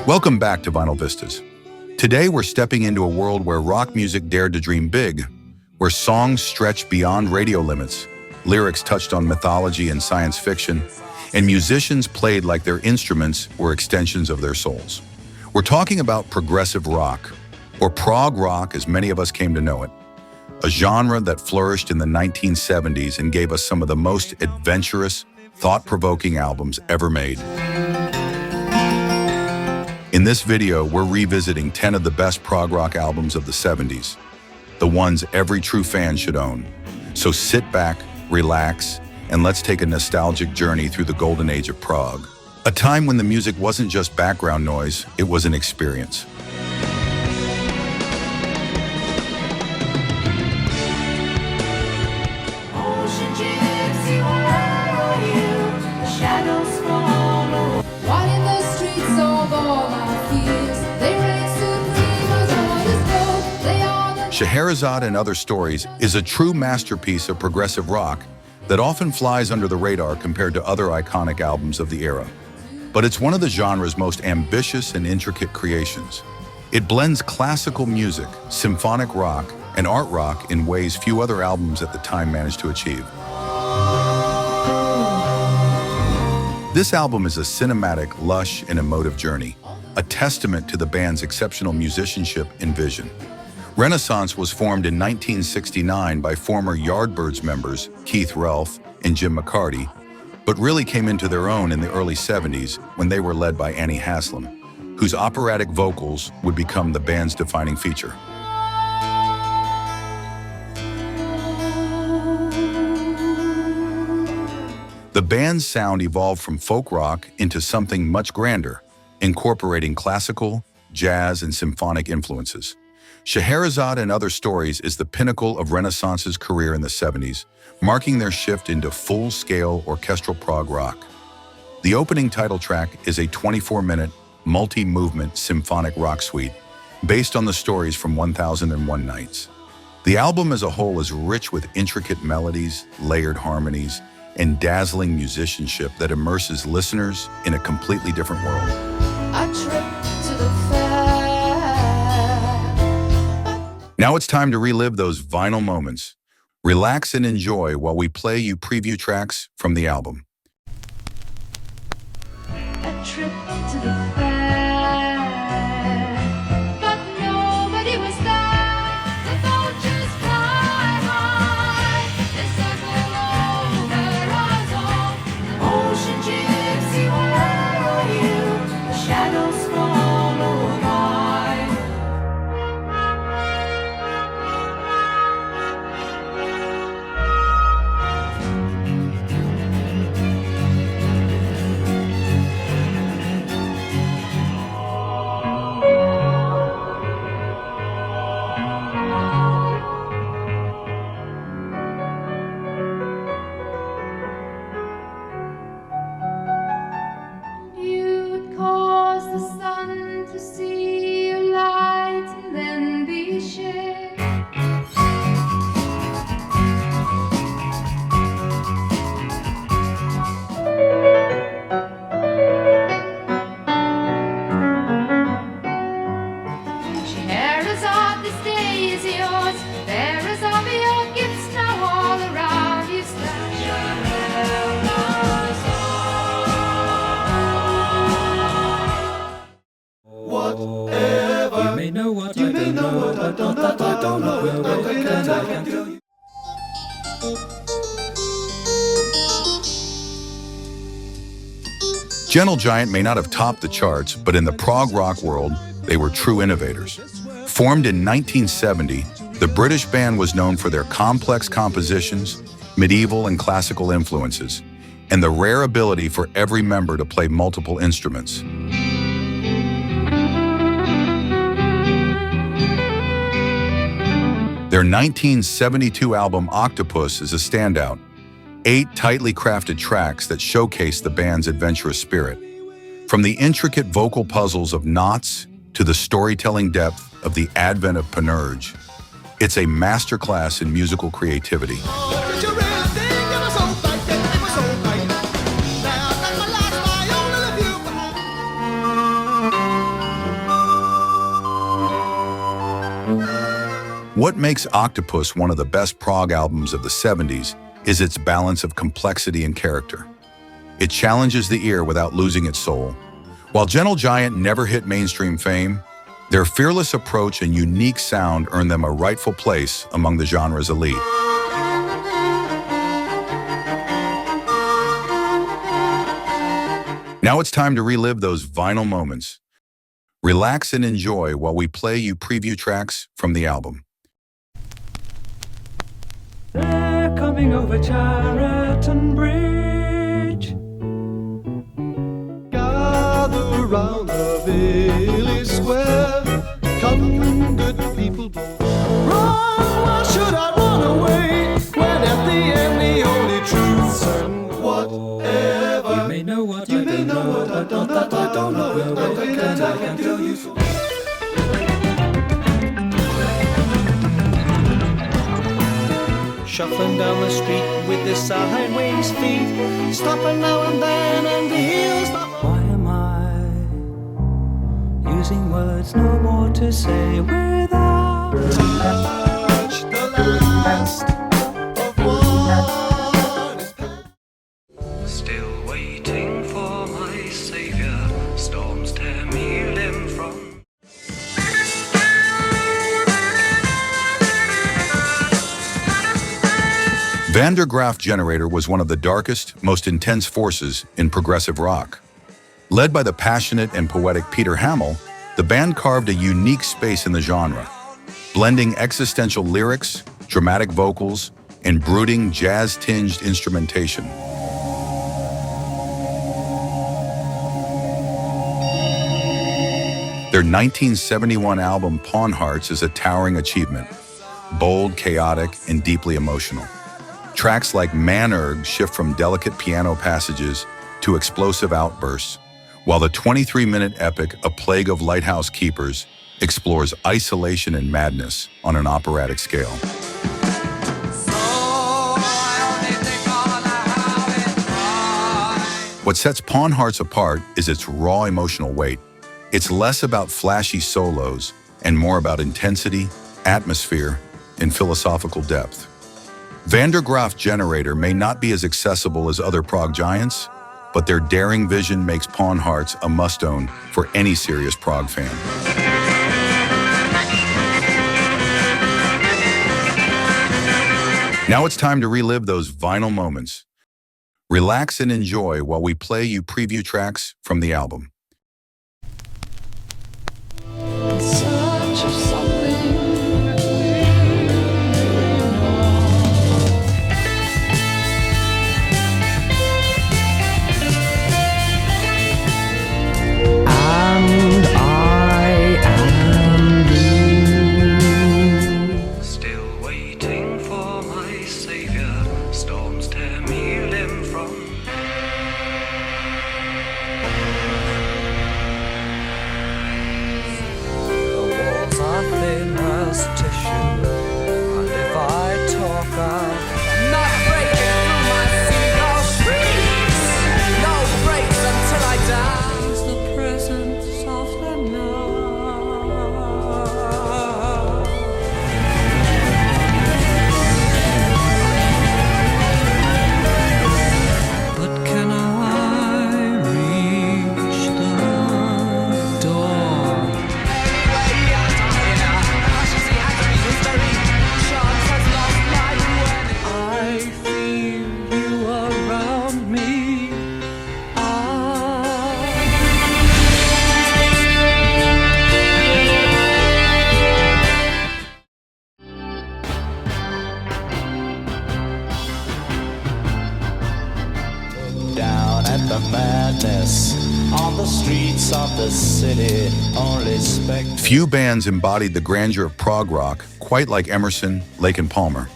Welcome back to Vinyl Vistas. Today we're stepping into a world where rock music dared to dream big, where songs stretched beyond radio limits, lyrics touched on mythology and science fiction, and musicians played like their instruments were extensions of their souls. We're talking about progressive rock, or prog rock as many of us came to know it, a genre that flourished in the 1970s and gave us some of the most adventurous, thought-provoking albums ever made. In this video, we're revisiting 10 of the best prog rock albums of the 70s, the ones every true fan should own. So sit back, relax, and let's take a nostalgic journey through the golden age of prog, a time when the music wasn't just background noise, it was an experience. Scheherazade and Other Stories is a true masterpiece of progressive rock that often flies under the radar compared to other iconic albums of the era. But it's one of the genre's most ambitious and intricate creations. It blends classical music, symphonic rock, and art rock in ways few other albums at the time managed to achieve. This album is a cinematic, lush, and emotive journey, a testament to the band's exceptional musicianship and vision. Renaissance was formed in 1969 by former Yardbirds members Keith Relf and Jim McCarty, but really came into their own in the early 70s when they were led by Annie Haslam, whose operatic vocals would become the band's defining feature. The band's sound evolved from folk rock into something much grander, incorporating classical, jazz, and symphonic influences. Scheherazade and Other Stories is the pinnacle of Renaissance's career in the 70s, marking their shift into full-scale orchestral prog rock. The opening title track is a 24-minute, multi-movement symphonic rock suite based on the stories from 1001 Nights. The album as a whole is rich with intricate melodies, layered harmonies, and dazzling musicianship that immerses listeners in a completely different world. A trip to the fair. Now it's time to relive those vinyl moments. Relax and enjoy while we play you preview tracks from the album. A trip to the fair, but nobody was there. The vultures fly high, they circle over us all. Ocean gypsy, where are you? The shadows follow by. Gentle Giant may not have topped the charts, but in the prog rock world, they were true innovators. Formed in 1970, the British band was known for their complex compositions, medieval and classical influences, and the rare ability for every member to play multiple instruments. Their 1972 album Octopus is a standout. 8 tightly crafted tracks that showcase the band's adventurous spirit. From the intricate vocal puzzles of Knots to the storytelling depth of The Advent of Panurge, it's a masterclass in musical creativity. What makes Octopus one of the best prog albums of the 70s is its balance of complexity and character. It challenges the ear without losing its soul. While Gentle Giant never hit mainstream fame, their fearless approach and unique sound earned them a rightful place among the genre's elite. Now it's time to relive those vinyl moments. Relax and enjoy while we play you preview tracks from the album. They're coming over Chariton Bridge. Gather round the village square. Come, good people. Run, why should I run away? When at the end the only truth's and whatever. You may know what You I may don't know know, what I don't know, but I don't know. but Well, I can tell you so. Shuffling down the street with the sideways feet, stopping now and then and the heels stop. Why am I using words no more to say without? Touch the last of what is past. Still waiting for my savior, storms tear me limb from. Vandergraph Generator was one of the darkest, most intense forces in progressive rock. Led by the passionate and poetic Peter Hamill, the band carved a unique space in the genre, blending existential lyrics, dramatic vocals, and brooding jazz-tinged instrumentation. Their 1971 album Pawn Hearts is a towering achievement, bold, chaotic, and deeply emotional. Tracks like Man-Erg shift from delicate piano passages to explosive outbursts, while the 23-minute epic A Plague of Lighthouse Keepers explores isolation and madness on an operatic scale. What sets Pawn Hearts apart is its raw emotional weight. It's less about flashy solos and more about intensity, atmosphere, and philosophical depth. Vandergraph Generator may not be as accessible as other prog giants, but their daring vision makes Pawn Hearts a must-own for any serious prog fan. Now it's time to relive those vinyl moments. Relax and enjoy while we play you preview tracks from the album. Search of something. And I am blue. Still waiting for my savior, storms tear me limb from. The walls are thin as tissue, and if I talk out, I'm not breaking through my seagull shrieks. No breaks until I die. Is the presence of the now. But can I reach the door? I feel you around me. Down at the madness on the streets of the city, only Few bands embodied the grandeur of prog rock quite like Emerson, Lake and Palmer.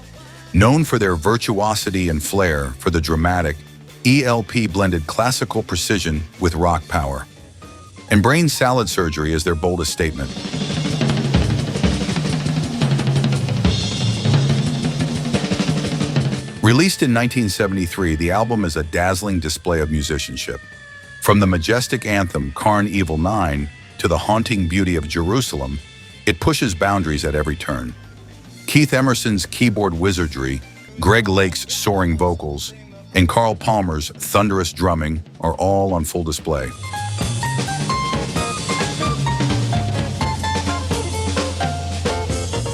Known for their virtuosity and flair for the dramatic, ELP blended classical precision with rock power. And Brain Salad Surgery is their boldest statement. Released in 1973, the album is a dazzling display of musicianship. From the majestic anthem Karn Evil 9 to the haunting beauty of Jerusalem, it pushes boundaries at every turn. Keith Emerson's keyboard wizardry, Greg Lake's soaring vocals, and Carl Palmer's thunderous drumming are all on full display.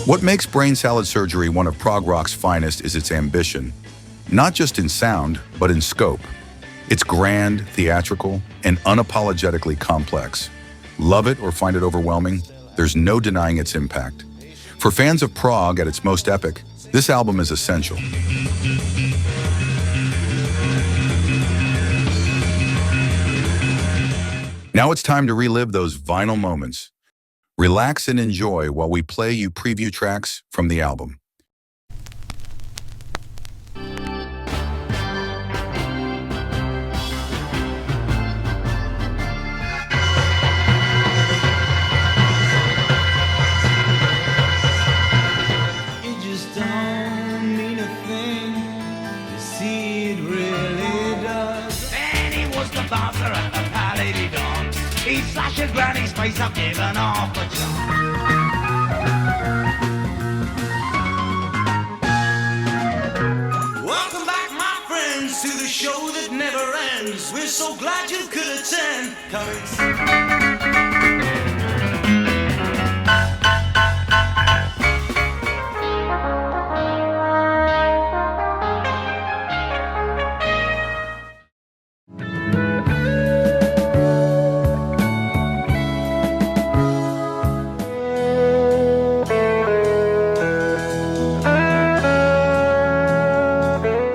What makes Brain Salad Surgery one of prog rock's finest is its ambition, not just in sound, but in scope. It's grand, theatrical, and unapologetically complex. Love it or find it overwhelming, there's no denying its impact. For fans of prog at its most epic, this album is essential. Now it's time to relive those vinyl moments. Relax and enjoy while we play you preview tracks from the album. It just don't mean a thing. You see, it really does. And he was the bouncer at the Pallady Dawn. He slashed your granny's face up, giving off a jump. Welcome back, my friends, to the show that never ends. We're so glad you could attend. Come and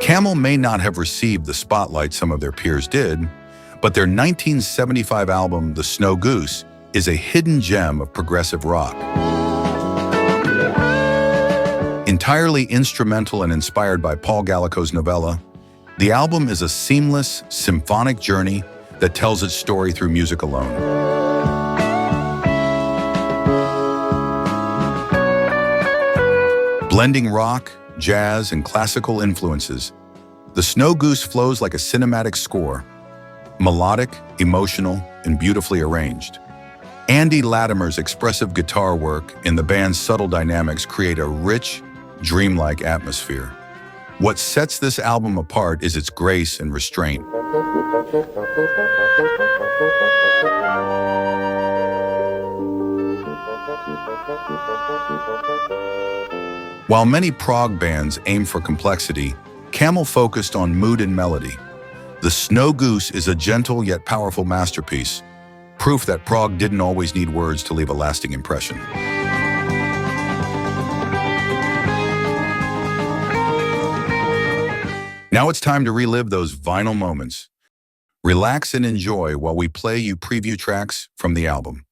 Camel may not have received the spotlight some of their peers did, but their 1975 album, The Snow Goose, is a hidden gem of progressive rock. Entirely instrumental and inspired by Paul Gallico's novella, the album is a seamless, symphonic journey that tells its story through music alone. Blending rock, jazz, and classical influences, The Snow Goose flows like a cinematic score, melodic, emotional, and beautifully arranged. Andy Latimer's expressive guitar work and the band's subtle dynamics create a rich, dreamlike atmosphere. What sets this album apart is its grace and restraint. While many prog bands aim for complexity, Camel focused on mood and melody. The Snow Goose is a gentle yet powerful masterpiece, proof that prog didn't always need words to leave a lasting impression. Now it's time to relive those vinyl moments. Relax and enjoy while we play you preview tracks from the album.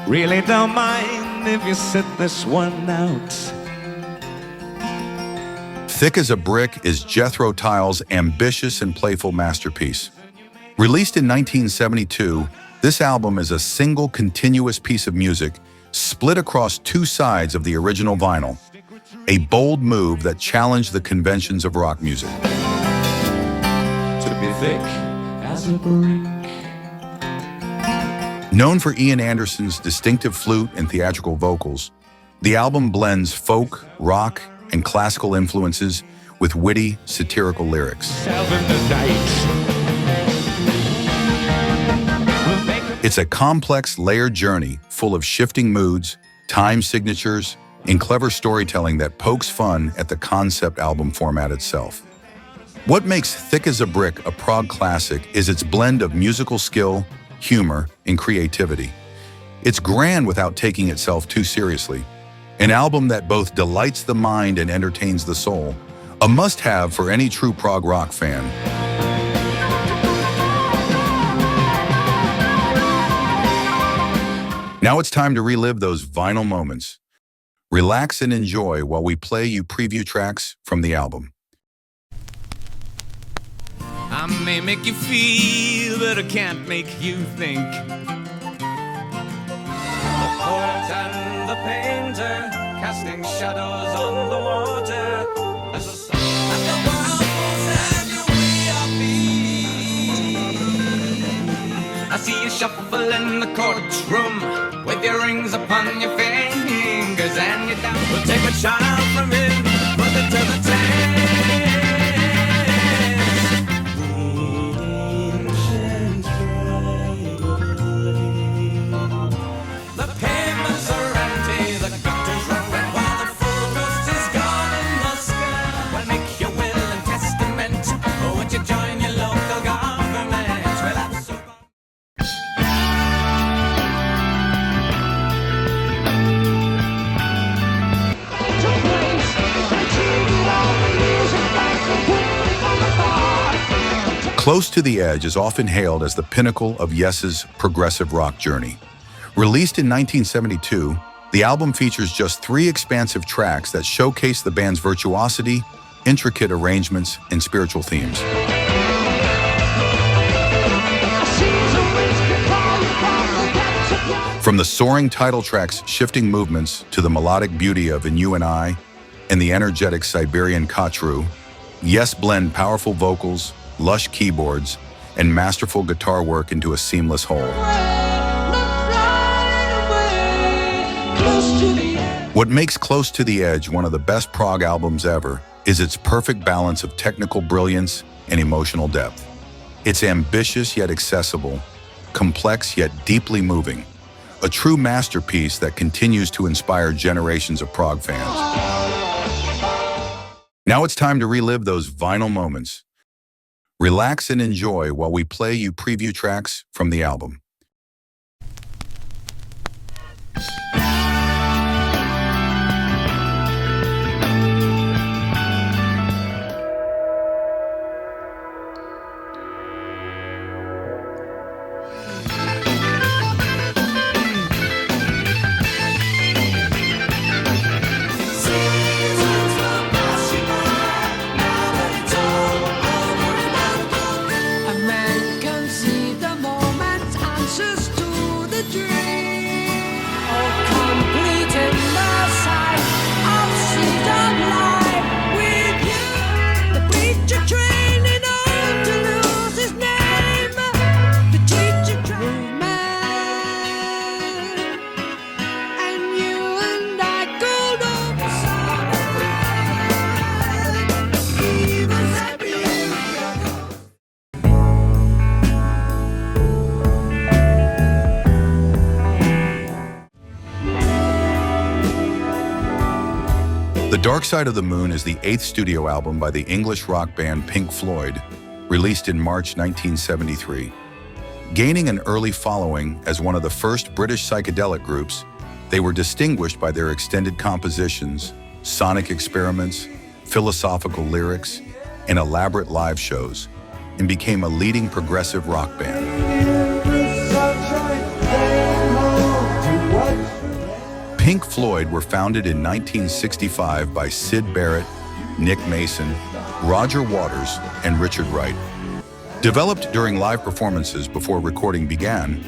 Really don't mind if you sit this one out. Thick as a Brick is Jethro Tull's ambitious and playful masterpiece. Released in 1972, this album is a single continuous piece of music split across two sides of the original vinyl, a bold move that challenged the conventions of rock music. To be thick as a brick. Known for Ian Anderson's distinctive flute and theatrical vocals, the album blends folk, rock, and classical influences with witty, satirical lyrics. It's a complex, layered journey full of shifting moods, time signatures, and clever storytelling that pokes fun at the concept album format itself. What makes Thick as a Brick a prog classic is its blend of musical skill, humor, and creativity. It's grand without taking itself too seriously. An album that both delights the mind and entertains the soul. A must-have for any true prog rock fan. Now it's time to relive those vinyl moments. Relax and enjoy while we play you preview tracks from the album. I may make you feel, but I can't make you think. The poet and the painter, casting shadows on the water, as the sun and the world moves and your way of me. I see you shuffle in the courtroom with your rings upon your fingers, and you're down. We'll take a child from him, put it to the test. Close to the Edge is often hailed as the pinnacle of Yes's progressive rock journey. Released in 1972, the album features just 3 expansive tracks that showcase the band's virtuosity, intricate arrangements, and spiritual themes. From the soaring title track's shifting movements to the melodic beauty of In You and I and the energetic Siberian Khatru, Yes blend powerful vocals, lush keyboards, and masterful guitar work into a seamless whole. What makes Close to the Edge one of the best prog albums ever is its perfect balance of technical brilliance and emotional depth. It's ambitious yet accessible, complex yet deeply moving, a true masterpiece that continues to inspire generations of prog fans. Now it's time to relive those vinyl moments. Relax and enjoy while we play you preview tracks from the album. The Dark Side of the Moon is the 8th studio album by the English rock band Pink Floyd, released in March 1973. Gaining an early following as one of the first British psychedelic groups, they were distinguished by their extended compositions, sonic experiments, philosophical lyrics, and elaborate live shows, and became a leading progressive rock band. Pink Floyd were founded in 1965 by Syd Barrett, Nick Mason, Roger Waters, and Richard Wright. Developed during live performances before recording began,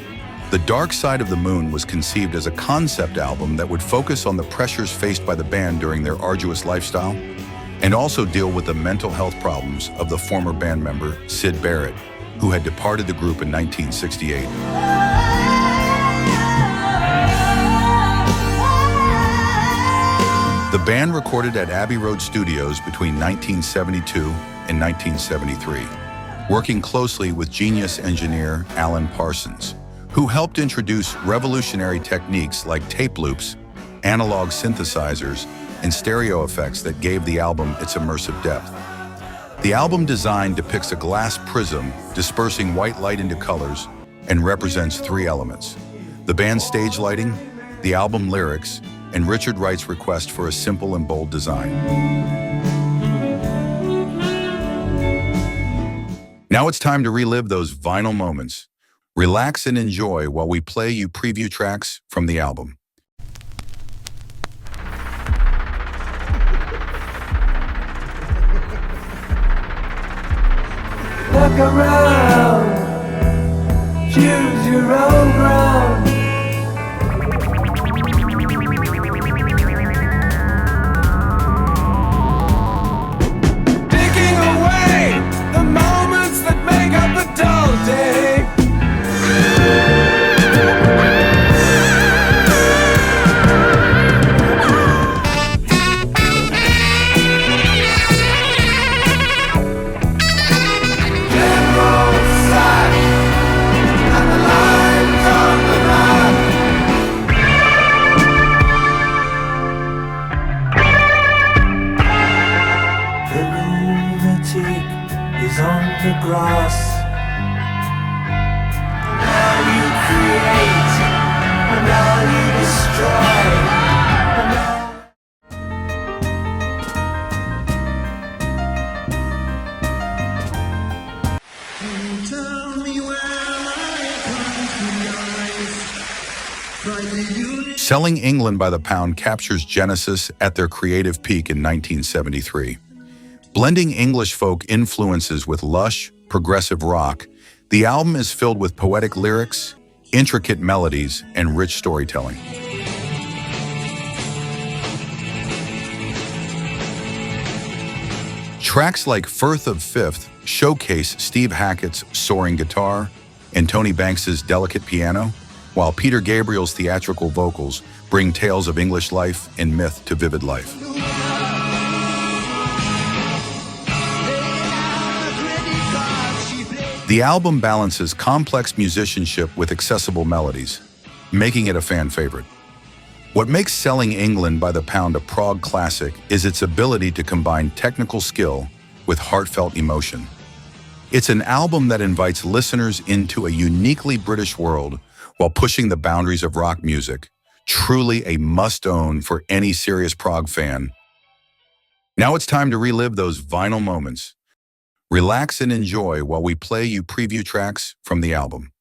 The Dark Side of the Moon was conceived as a concept album that would focus on the pressures faced by the band during their arduous lifestyle and also deal with the mental health problems of the former band member Syd Barrett, who had departed the group in 1968. The band recorded at Abbey Road Studios between 1972 and 1973, working closely with genius engineer Alan Parsons, who helped introduce revolutionary techniques like tape loops, analog synthesizers, and stereo effects that gave the album its immersive depth. The album design depicts a glass prism dispersing white light into colors and represents three elements: the band's stage lighting, the album lyrics, and Richard Wright's request for a simple and bold design. Now it's time to relive those vinyl moments. Relax and enjoy while we play you preview tracks from the album. Look around, choose your own ground. Taking away the moments that make up a dull day. On the grass, and all you create, and all you destroy, and Selling England by the Pound captures Genesis at their creative peak in 1973. Blending English folk influences with lush, progressive rock, the album is filled with poetic lyrics, intricate melodies, and rich storytelling. Tracks like Firth of Fifth showcase Steve Hackett's soaring guitar and Tony Banks's delicate piano, while Peter Gabriel's theatrical vocals bring tales of English life and myth to vivid life. The album balances complex musicianship with accessible melodies, making it a fan favorite. What makes Selling England by the Pound a prog classic is its ability to combine technical skill with heartfelt emotion. It's an album that invites listeners into a uniquely British world while pushing the boundaries of rock music, truly a must-own for any serious prog fan. Now it's time to relive those vinyl moments. Relax and enjoy while we play you preview tracks from the album.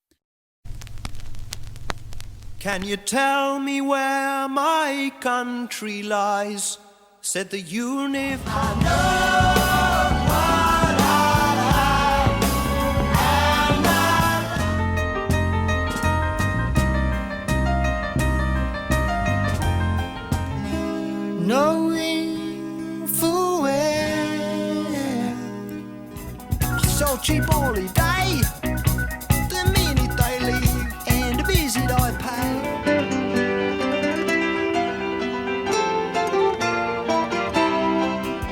Can you tell me where my country lies? Said the universe. I know what I am. Knowing full well, so cheap holiday, the minute they leave and the visit I pay.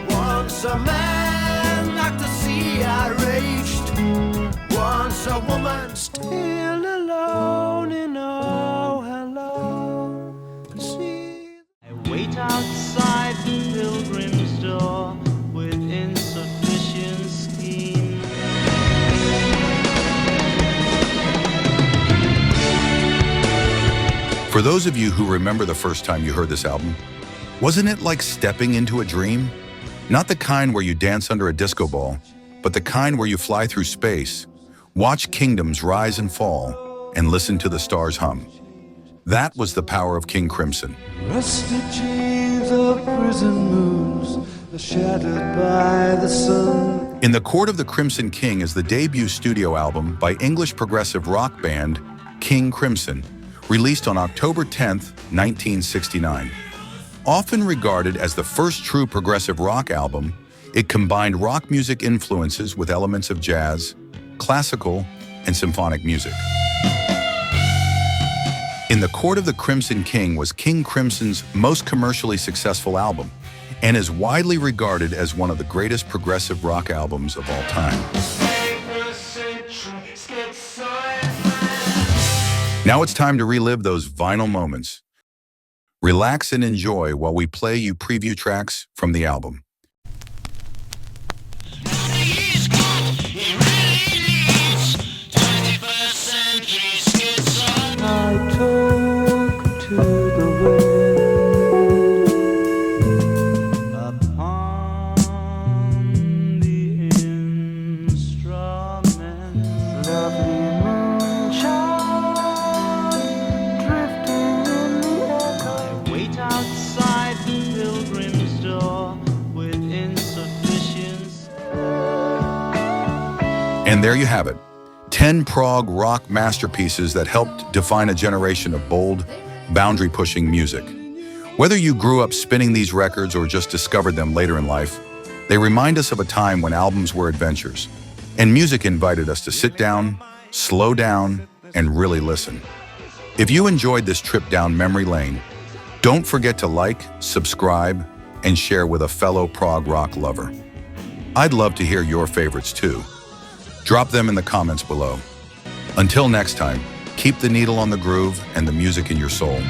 Once a man like the sea I reached, once a woman still alone in oh hello sea. I wait outside the pilgrim's door with insufficient scheme. For those of you who remember the first time you heard this album, wasn't it like stepping into a dream? Not the kind where you dance under a disco ball, but the kind where you fly through space, watch kingdoms rise and fall, and listen to the stars hum. That was the power of King Crimson. rusty chains of prison moons Shattered by the sun. In the Court of the Crimson King is the debut studio album by English progressive rock band King Crimson, released on October 10, 1969. Often regarded as the first true progressive rock album, it combined rock music influences with elements of jazz, classical, and symphonic music. In the Court of the Crimson King was King Crimson's most commercially successful album, and is widely regarded as one of the greatest progressive rock albums of all time. Now it's time to relive those vinyl moments. Relax and enjoy while we play you preview tracks from the album. I talk to the wind upon the instruments. Lovely moonshine drifting in the echo. I wait outside the pilgrim's door with insufficiency. And there you have it. 10 prog rock masterpieces that helped define a generation of bold, boundary-pushing music. Whether you grew up spinning these records or just discovered them later in life, they remind us of a time when albums were adventures, and music invited us to sit down, slow down, and really listen. If you enjoyed this trip down memory lane, don't forget to like, subscribe, and share with a fellow prog rock lover. I'd love to hear your favorites too. Drop them in the comments below. Until next time, keep the needle on the groove and the music in your soul.